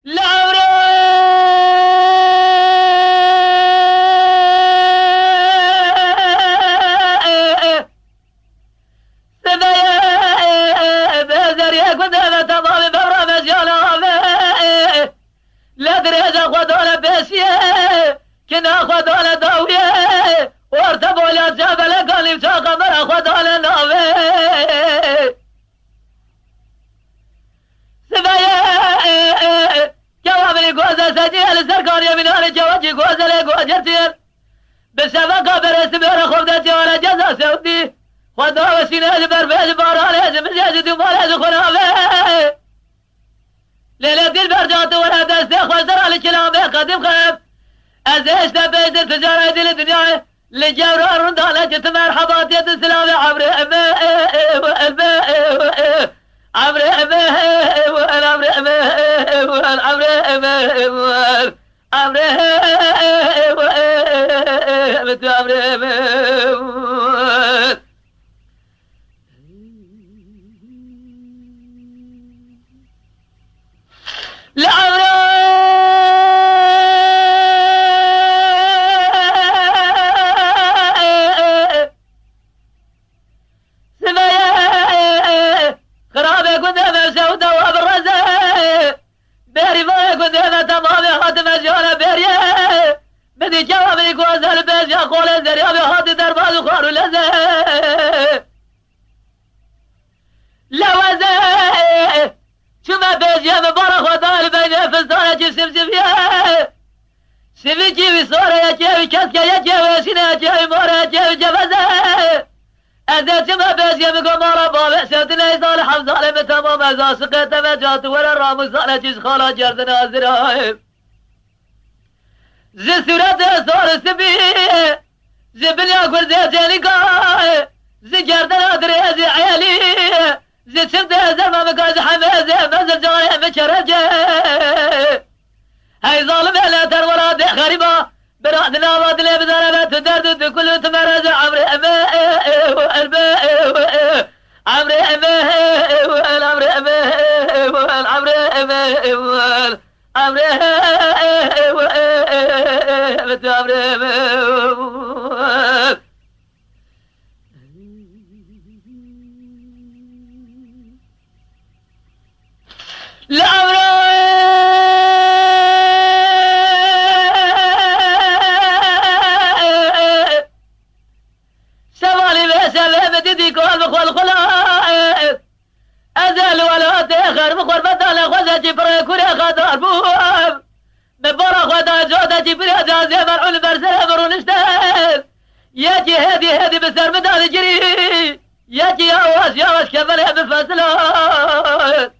لعمري سبايا بزر يا قدامة تمام ببرامج يا لغمي لا دريجة خدونا بيسيه كنا خدونا داوية وارتبوا يا جبل قلب شاقمر خدونا نومي سبايا جوامري قوزة سجيل سرقان يميناني جواجي قوزة لقوجتين بسبقة برسمير خبدتي وانا جزا سودي خدوا وسينة بربيج بارانيج مجيج دماليج خنامي ليلة البرجات وانا دستي خزر على كلامي قديم خيب ازيش تبيت التجارة دي الدنيا لجورة رندالة جت مرحبات يد السلامي عمري امي عمري امي عمري امي عمري امي عمري بدي جوابي قوز البيت يا قول الزرياب يا هادي درباز وخار ولزي لا وزي شما بيت يا مبارك ودار بين فستانة جسم سفيا سفي جيوي صورة يا جيوي كسكة يا جيوي سينة يا جيوي مورة يا جيوي جبزي أزي شما بيت يا مقمارة بابع سيدنا يصال حمزة لمتمام أزا سقيت مجات ولا الرامو صالة جيش خالا جردنا الزرايب زي سورة صار سبي زي بنيا قول زي جاني قاي زي جردنا دري زي عيالي زي شمت زي ما مقاز حمي زي مزل جاني مشرجي هاي ظالم لا ترورا دي غريبة برادنا وادلي بزربة تدرد كل تمرز عمري أمي عمري أمي عمري أمي عمري أمي عمري أزل ولا تأخر مخور بدل خوزة جبري كوري خدار بوم ببرا خدا جودة جبري جازي مرعون برسل برون اشتهل يجي هدي بسر مدال جري يجي يواش كبر بفصلون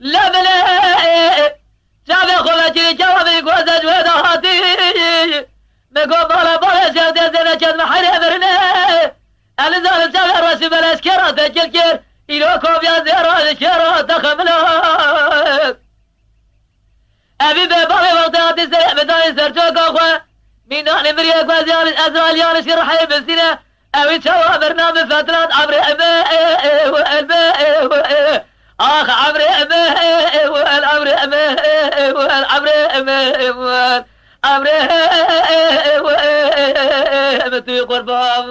لا بلا شافي خوزة جري جوابي قوزة جويدة هاتي مقوم بالا شهدي زينا كد محيري برنه الزال شافي الرسي بلا سكرات الكير إلو كوبيا زيرا سكرات خملات أبي بابي وقتها تسرع بداية سرجوك أخوة من أهل مريك وزيان أزرال يانش رحي بالسنة أبي تشوى برنامج فترات عمري أبي آخ عمري أبي عمري أبي عمري أبي عمري أبي قربان